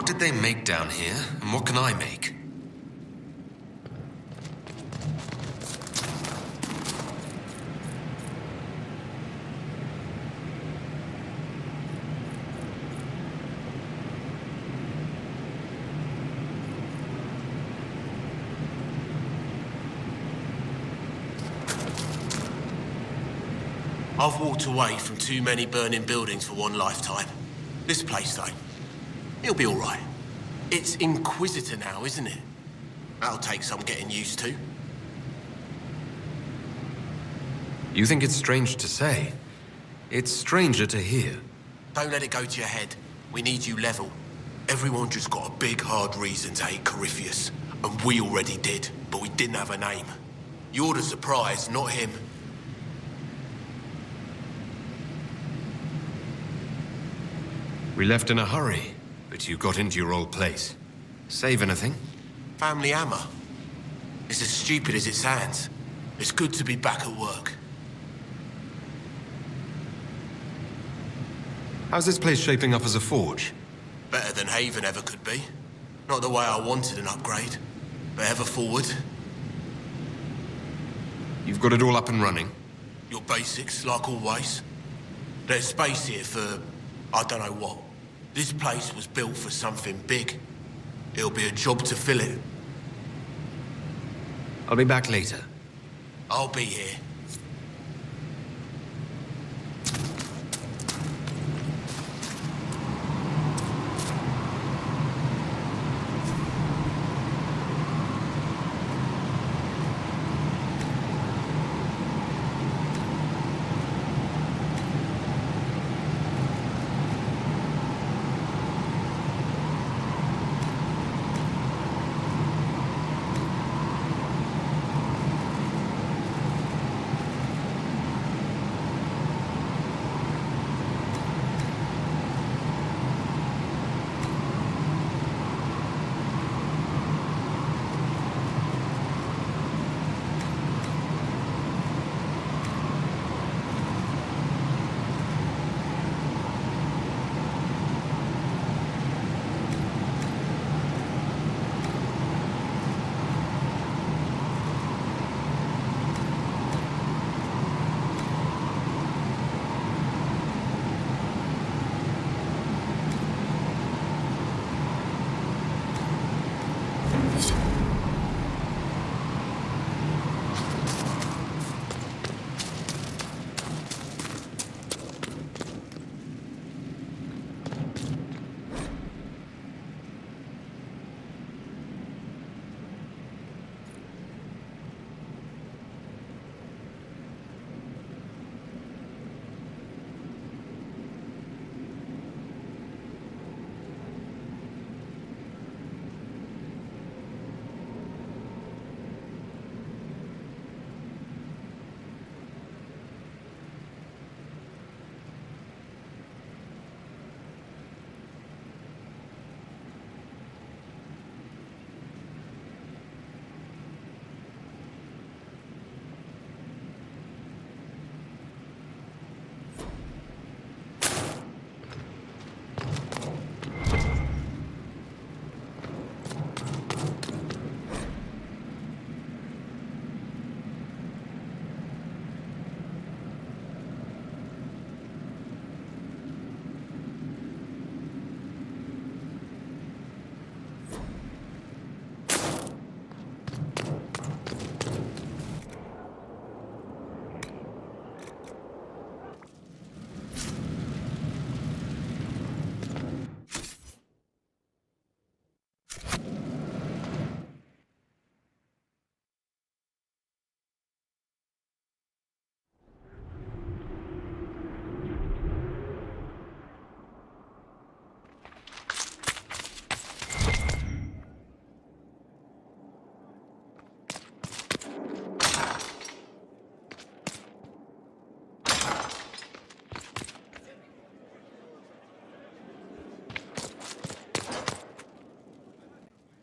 did they make down here, and what can I make? I've walked away from too many burning buildings for one lifetime. This place, though, it'll be all right. It's Inquisitor now, isn't it? That'll take some getting used to. You think it's strange to say? It's stranger to hear. Don't let it go to your head. We need you level. Everyone just got a big, hard reason to hate Corypheus. And we already did, but we didn't have a name. You're the surprise, not him. We left in a hurry, but you got into your old place. Save anything? Family hammer. It's as stupid as it sounds. It's good to be back at work. How's this place shaping up as a forge? Better than Haven ever could be. Not the way I wanted an upgrade, but ever forward. You've got it all up and running? Your basics, like always. There's space here for, I don't know what. This place was built for something big. It'll be a job to fill it. I'll be back later. I'll be here.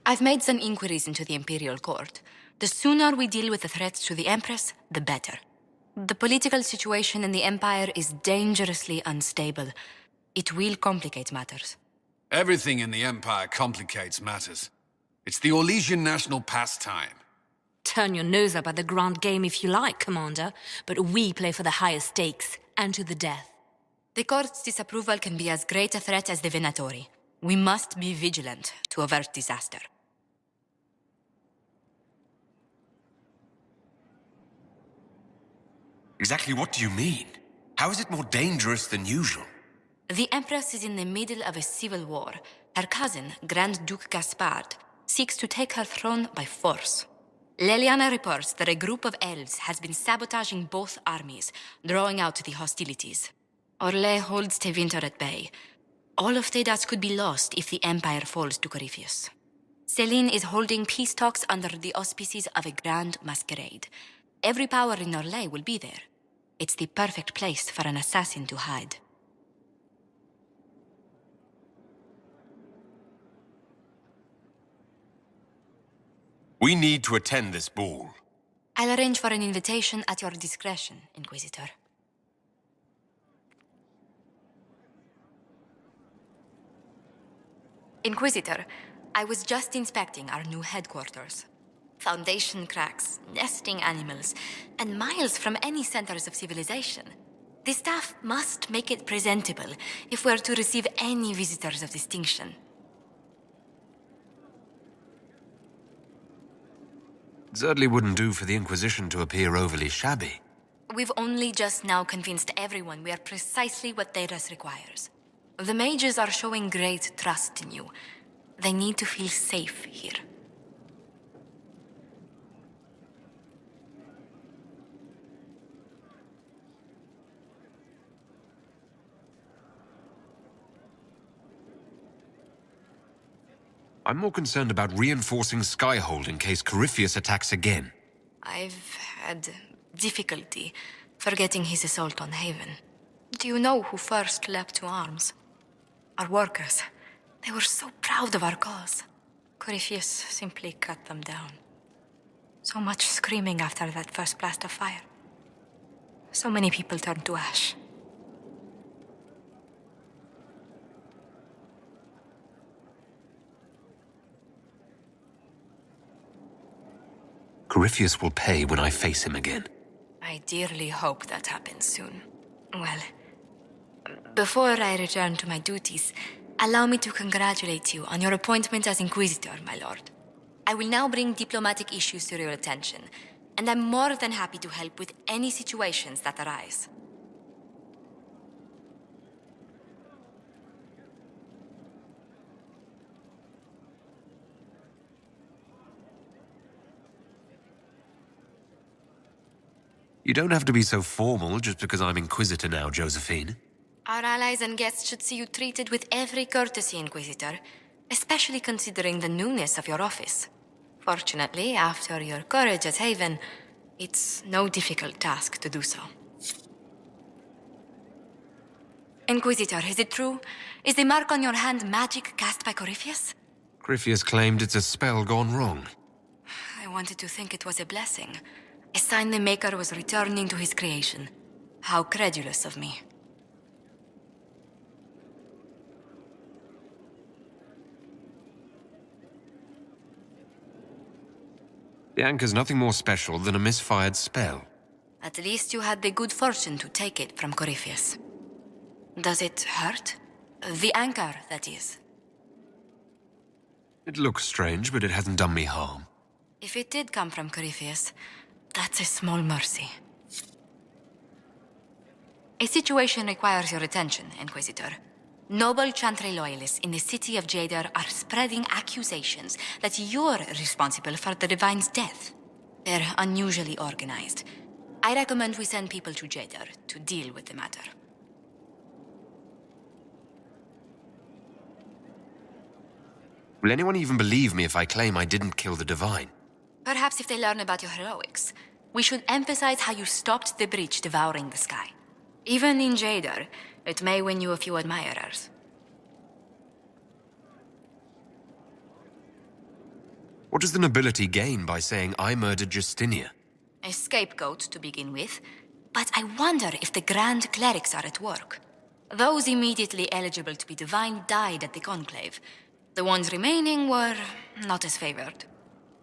I've made some inquiries into the Imperial Court. The sooner we deal with the threats to the Empress, the better. The political situation in the Empire is dangerously unstable. It will complicate matters. Everything in the Empire complicates matters. It's the Orlesian national pastime. Turn your nose up at the grand game if you like, Commander, but we play for the highest stakes, and to the death. The court's disapproval can be as great a threat as the Venatori. We must be vigilant to avert disaster. Exactly what do you mean? How is it more dangerous than usual? The Empress is in the middle of a civil war. Her cousin, Grand Duke Gaspard, seeks to take her throne by force. Leliana reports that a group of elves has been sabotaging both armies, drawing out the hostilities. Orlais holds Tevinter at bay. All of Tedas could be lost if the Empire falls to Corypheus. Celine is holding peace talks under the auspices of a grand masquerade. Every power in Orlais will be there. It's the perfect place for an assassin to hide. We need to attend this ball. I'll arrange for an invitation at your discretion, Inquisitor. Inquisitor, I was just inspecting our new headquarters. Foundation cracks, nesting animals, and miles from any centers of civilization. The staff must make it presentable if we're to receive any visitors of distinction. It certainly wouldn't do for the Inquisition to appear overly shabby. We've only just now convinced everyone we are precisely what Thedas requires. The mages are showing great trust in you. They need to feel safe here. I'm more concerned about reinforcing Skyhold in case Corypheus attacks again. I've had difficulty forgetting his assault on Haven. Do you know who first leapt to arms? Our workers. They were so proud of our cause. Corypheus simply cut them down. So much screaming after that first blast of fire. So many people turned to ash. Corypheus will pay when I face him again. I dearly hope that happens soon. Well, before I return to my duties, allow me to congratulate you on your appointment as Inquisitor, my lord. I will now bring diplomatic issues to your attention, and I'm more than happy to help with any situations that arise. You don't have to be so formal just because I'm Inquisitor now, Josephine. Our allies and guests should see you treated with every courtesy, Inquisitor, especially considering the newness of your office. Fortunately, after your courage at Haven, it's no difficult task to do so. Inquisitor, is it true? Is the mark on your hand magic cast by Corypheus? Corypheus claimed it's a spell gone wrong. I wanted to think it was a blessing. A sign the Maker was returning to his creation. How credulous of me. The anchor's nothing more special than a misfired spell. At least you had the good fortune to take it from Corypheus. Does it hurt? The anchor, that is. It looks strange, but it hasn't done me harm. If it did come from Corypheus, that's a small mercy. A situation requires your attention, Inquisitor. Noble Chantry loyalists in the city of Jadar are spreading accusations that you're responsible for the Divine's death. They're unusually organized. I recommend we send people to Jadar to deal with the matter. Will anyone even believe me if I claim I didn't kill the Divine? Perhaps if they learn about your heroics, we should emphasize how you stopped the breach devouring the sky. Even in Jadar, it may win you a few admirers. What does the nobility gain by saying I murdered Justinia? A scapegoat to begin with, but I wonder if the Grand Clerics are at work. Those immediately eligible to be divine died at the conclave. The ones remaining were not as favored.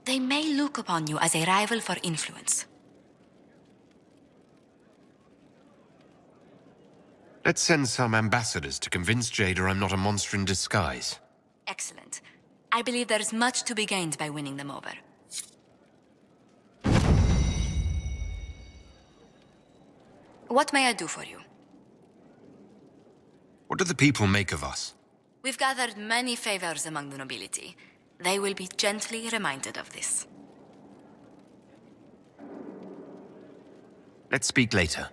They may look upon you as a rival for influence. Let's send some ambassadors to convince Jada I'm not a monster in disguise. Excellent. I believe there is much to be gained by winning them over. What may I do for you? What do the people make of us? We've gathered many favors among the nobility. They will be gently reminded of this. Let's speak later.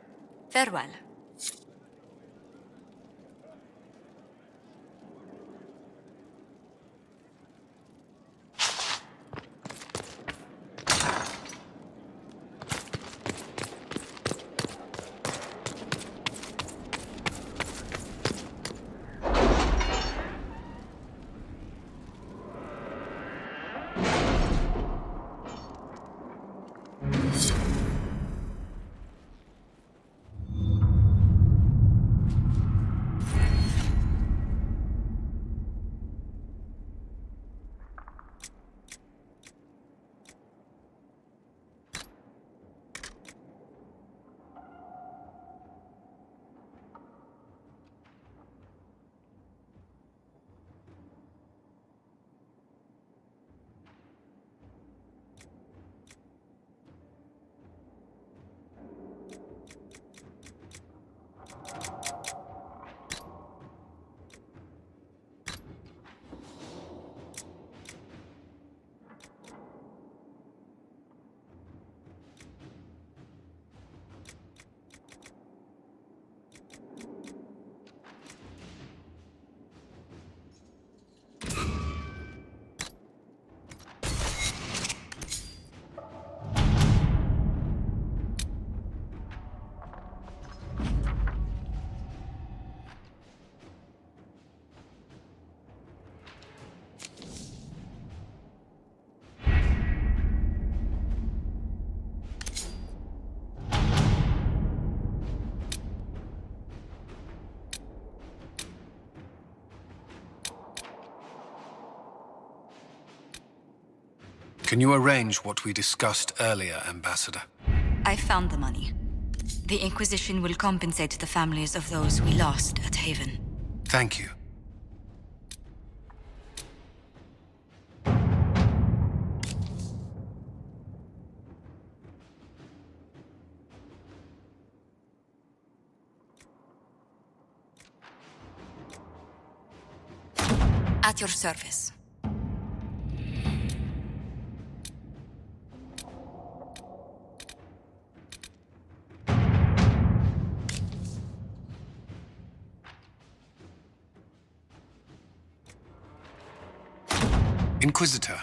Farewell. Can you arrange what we discussed earlier, Ambassador? I found the money. The Inquisition will compensate the families of those we lost at Haven. Thank you. At your service. Inquisitor.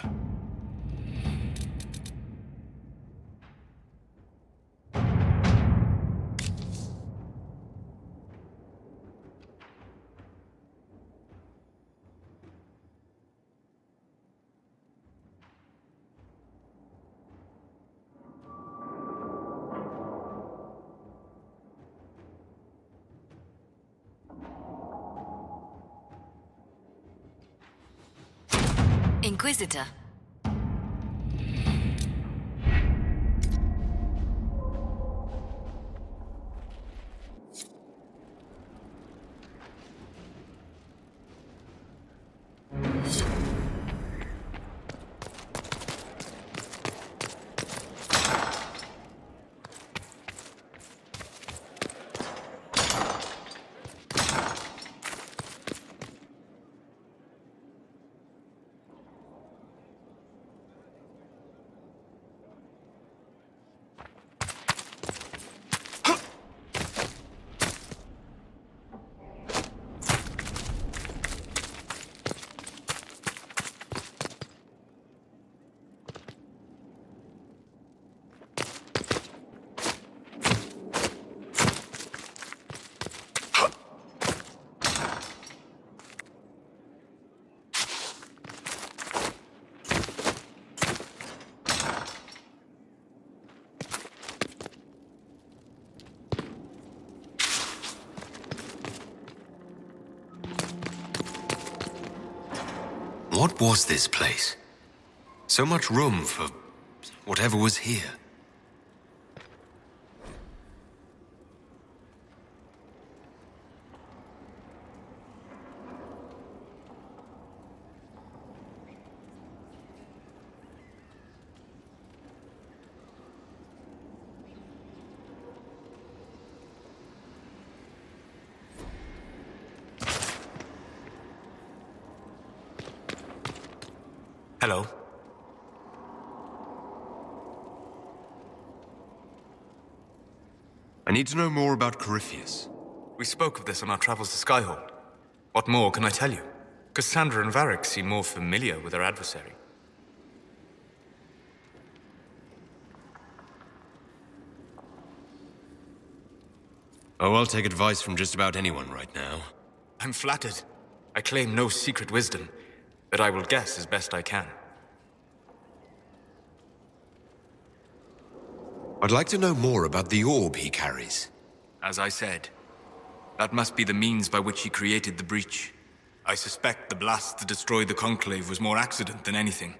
Inquisitor. What was this place? So much room for whatever was here. Hello. I need to know more about Corypheus. We spoke of this on our travels to Skyhold. What more can I tell you? Cassandra and Varric seem more familiar with their adversary. Oh, I'll take advice from just about anyone right now. I'm flattered. I claim no secret wisdom, but I will guess as best I can. I'd like to know more about the orb he carries. As I said, that must be the means by which he created the breach. I suspect the blast that destroyed the Conclave was more accident than anything,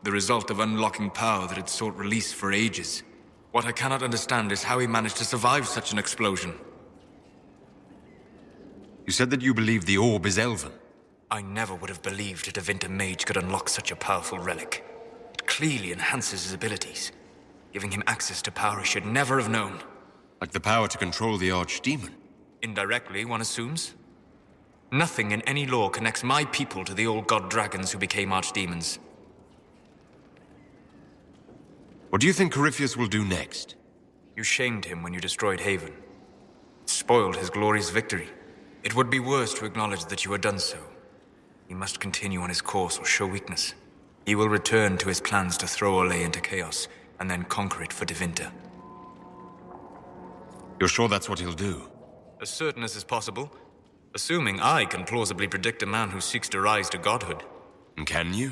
the result of unlocking power that had sought release for ages. What I cannot understand is how he managed to survive such an explosion. You said that you believe the orb is elven. I never would have believed a Devinter mage could unlock such a powerful relic. It clearly enhances his abilities, giving him access to power he should never have known. Like the power to control the archdemon. Indirectly, one assumes. Nothing in any lore connects my people to the old god dragons who became archdemons. What do you think Corypheus will do next? You shamed him when you destroyed Haven. It spoiled his glorious victory. It would be worse to acknowledge that you had done so. He must continue on his course or show weakness. He will return to his plans to throw Olay into chaos, and then conquer it for Devinter. You're sure that's what he'll do? As certain as is possible, assuming I can plausibly predict a man who seeks to rise to godhood. And can you?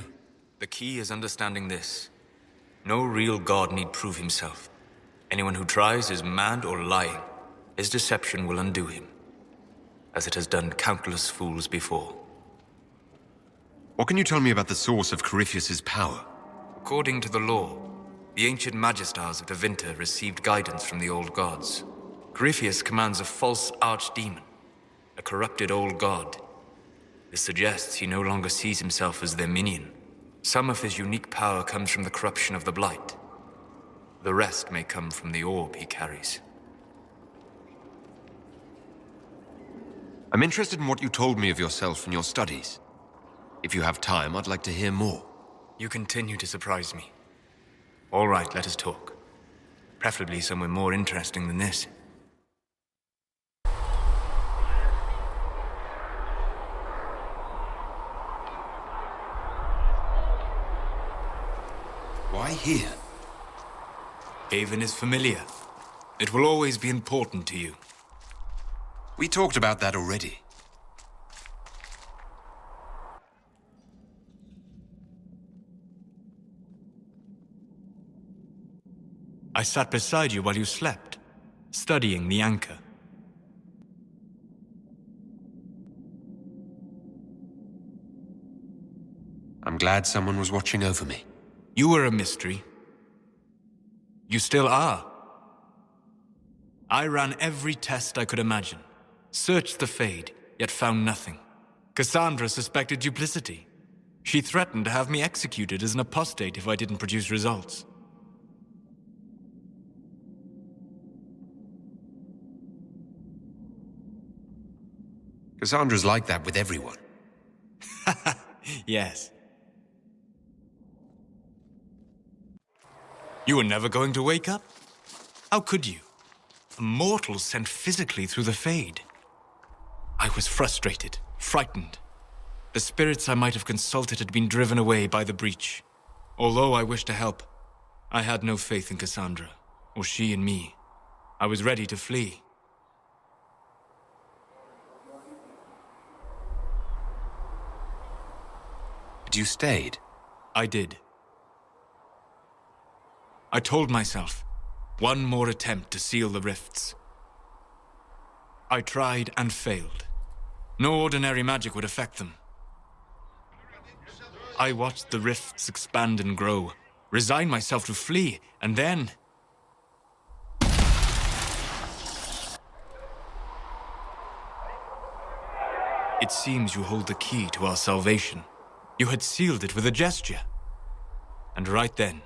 The key is understanding this. No real god need prove himself. Anyone who tries is mad or lying. His deception will undo him, as it has done countless fools before. What can you tell me about the source of Corypheus's power? According to the law, the ancient Magistars of Devinter received guidance from the old gods. Corypheus commands a false archdemon, a corrupted old god. This suggests he no longer sees himself as their minion. Some of his unique power comes from the corruption of the Blight. The rest may come from the orb he carries. I'm interested in what you told me of yourself and your studies. If you have time, I'd like to hear more. You continue to surprise me. All right, let us talk. Preferably somewhere more interesting than this. Why here? Haven is familiar. It will always be important to you. We talked about that already. I sat beside you while you slept, studying the anchor. I'm glad someone was watching over me. You were a mystery. You still are. I ran every test I could imagine, searched the Fade, yet found nothing. Cassandra suspected duplicity. She threatened to have me executed as an apostate if I didn't produce results. Cassandra's like that with everyone. Yes. You were never going to wake up? How could you? A mortal sent physically through the Fade. I was frustrated, frightened. The spirits I might have consulted had been driven away by the breach. Although I wished to help, I had no faith in Cassandra, or she in me. I was ready to flee. But you stayed. I did. I told myself, one more attempt to seal the rifts. I tried and failed. No ordinary magic would affect them. I watched the rifts expand and grow, resigned myself to flee, and then... It seems you hold the key to our salvation. You had sealed it with a gesture. And right then,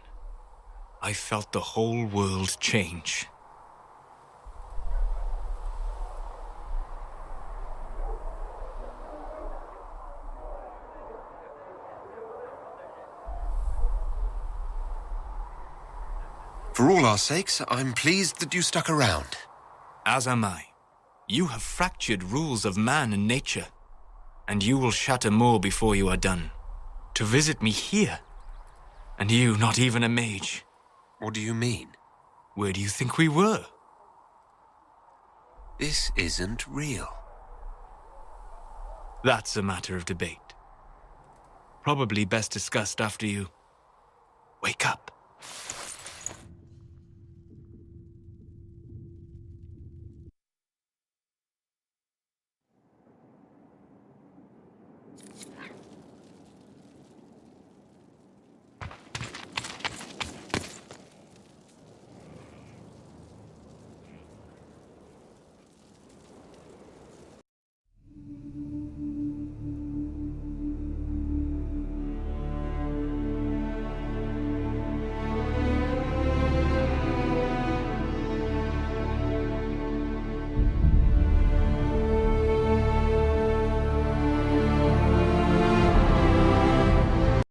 I felt the whole world change. For all our sakes, I'm pleased that you stuck around. As am I. You have fractured rules of man and nature, and you will shatter more before you are done. To visit me here, and you not even a mage. What do you mean? Where do you think we were? This isn't real. That's a matter of debate. Probably best discussed after you wake up.